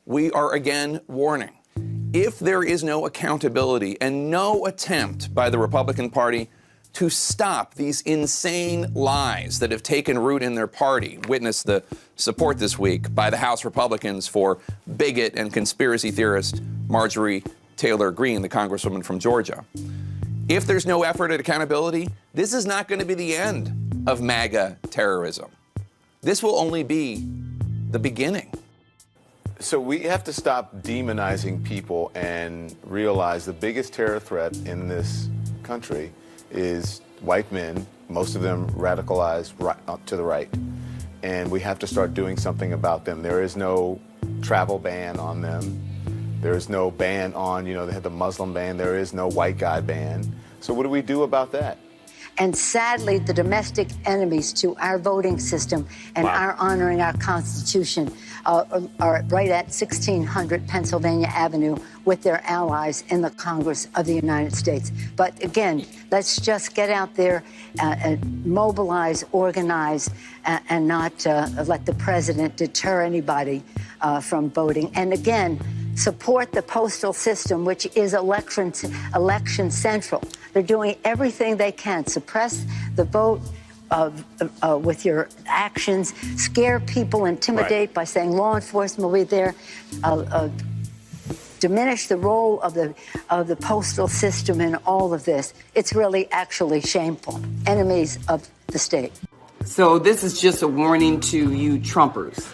we are again warning. If there is no accountability and no attempt by the Republican Party to stop these insane lies that have taken root in their party, witness the support this week by the House Republicans for bigot and conspiracy theorist Marjorie Taylor Greene, the Congresswoman from Georgia. If there's no effort at accountability, this is not going to be the end of MAGA terrorism. This will only be the beginning. So we have to stop demonizing people and realize the biggest terror threat in this country is white men, most of them radicalized to the right. And we have to start doing something about them. There is no travel ban on them. There is no ban on, they had the Muslim ban. There is no white guy ban. So what do we do about that? And sadly, the domestic enemies to our voting system and our honoring our Constitution are right at 1600 Pennsylvania Avenue with their allies in the Congress of the United States. But again, let's just get out there, mobilize, organize, and not let the president deter anybody from voting. And again, support the postal system, which is election central. They're doing everything they can. Suppress the vote with your actions, scare people, intimidate by saying law enforcement will be there, diminish the role of the postal system in all of this. It's really actually shameful. Enemies of the state. So this is just a warning to you Trumpers.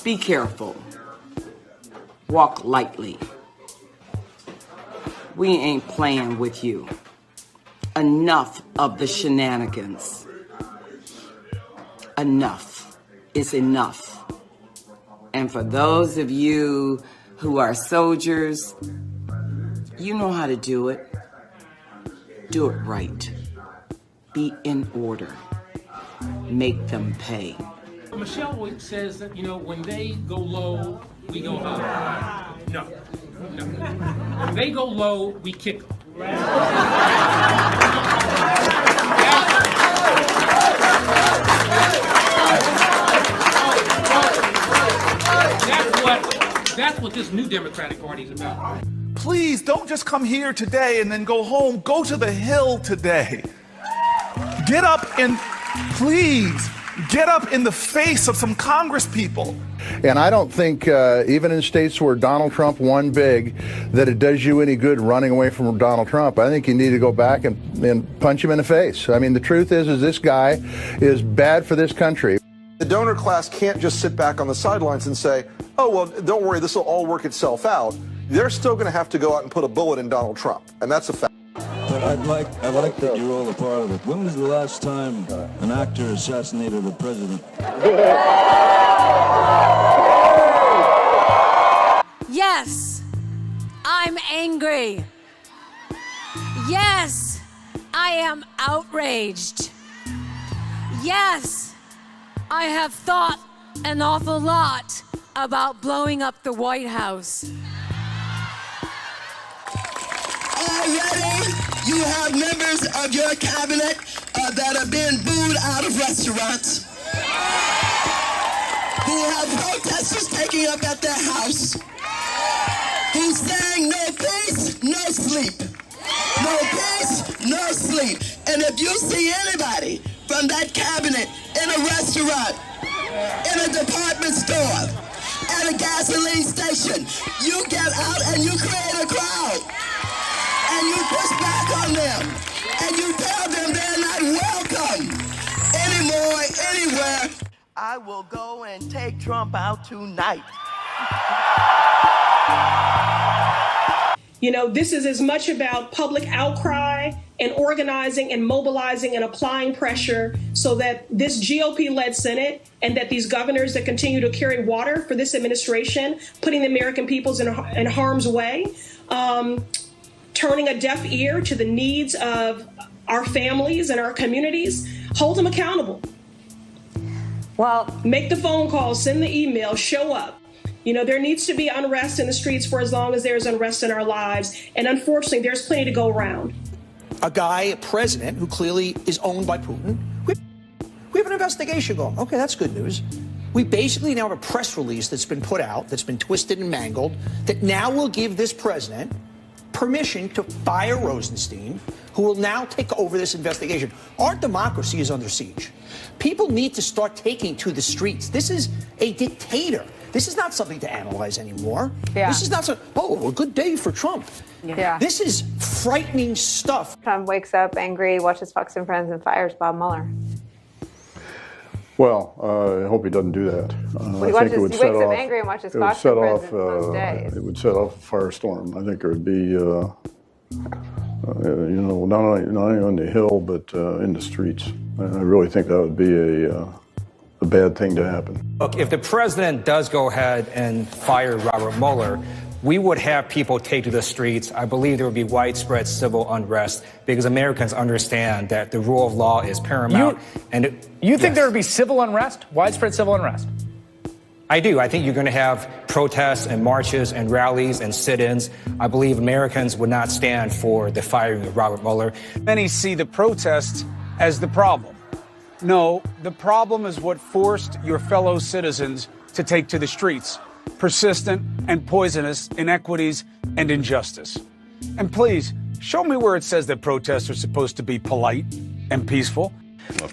Be careful. Walk lightly. We ain't playing with you. Enough of the shenanigans. Enough is enough. And for those of you who are soldiers, you know how to do it. Do it right. Be in order. Make them pay. Michelle says that, when they go low, we go high. No. When they go low, we kick them. That's what this new Democratic Party is about. Please don't just come here today and then go home. Go to the Hill today. Get up and please get up in the face of some Congress people. And I don't think, even in states where Donald Trump won big, that it does you any good running away from Donald Trump. I think you need to go back and punch him in the face. I mean, the truth is this guy is bad for this country. The donor class can't just sit back on the sidelines and say, oh, well, don't worry, this will all work itself out. They're still going to have to go out and put a bullet in Donald Trump, and that's a fact. But I'd like that you're all a part of it. When was the last time an actor assassinated a president? Yes, I'm angry. Yes, I am outraged. Yes, I have thought an awful lot about blowing up the White House. Already, you have members of your cabinet that have been booed out of restaurants, who have protesters taking up at their house, who's saying no peace, no sleep. No peace, no sleep. And if you see anybody from that cabinet in a restaurant, in a department store, at a gasoline station, you get out and you create a crowd. And you push back on them. And you tell them they're not welcome anymore, anywhere. I will go and take Trump out tonight. This is as much about public outcry and organizing and mobilizing and applying pressure so that this GOP-led Senate and that these governors that continue to carry water for this administration, putting the American peoples in harm's way, turning a deaf ear to the needs of our families and our communities, hold them accountable. Well, make the phone call, send the email, show up. There needs to be unrest in the streets for as long as there's unrest in our lives. And unfortunately, there's plenty to go around. A guy, a president, who clearly is owned by Putin. We have an investigation going. Okay, that's good news. We basically now have a press release that's been put out, that's been twisted and mangled, that now will give this president permission to fire Rosenstein, who will now take over this investigation. Our democracy is under siege. People need to start taking to the streets. This is a dictator. This is not something to analyze anymore. Yeah. This is not so, oh, a good day for Trump. Yeah. This is frightening stuff. Trump wakes up angry, watches Fox and Friends, and fires Bob Mueller. Well, I hope he doesn't do that. Well, he wakes up angry and watches Fox and Friends most days. It would set off a firestorm. I think there would be, not only on the Hill, but in the streets. I really think that would be a bad thing to happen. Look, if the president does go ahead and fire Robert Mueller, we would have people take to the streets. I believe there would be widespread civil unrest because Americans understand that the rule of law is paramount. You think there would be civil unrest, widespread civil unrest? I do. I think you're going to have protests and marches and rallies and sit-ins. I believe Americans would not stand for the firing of Robert Mueller. Many see the protests as the problem. No, the problem is what forced your fellow citizens to take to the streets. Persistent and poisonous inequities and injustice. And please, show me where it says that protests are supposed to be polite and peaceful.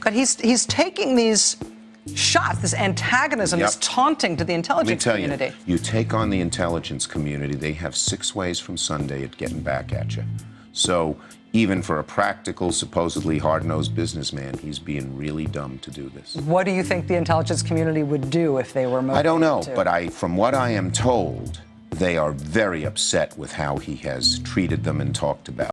But he's taking these shots, this antagonism, this taunting to the intelligence community. You take on the intelligence community, they have 6 ways from Sunday at getting back at you. So even for a practical, supposedly hard-nosed businessman, he's being really dumb to do this. What do you think the intelligence community would do if they were motivated? I don't know, but from what I am told, they are very upset with how he has treated them and talked about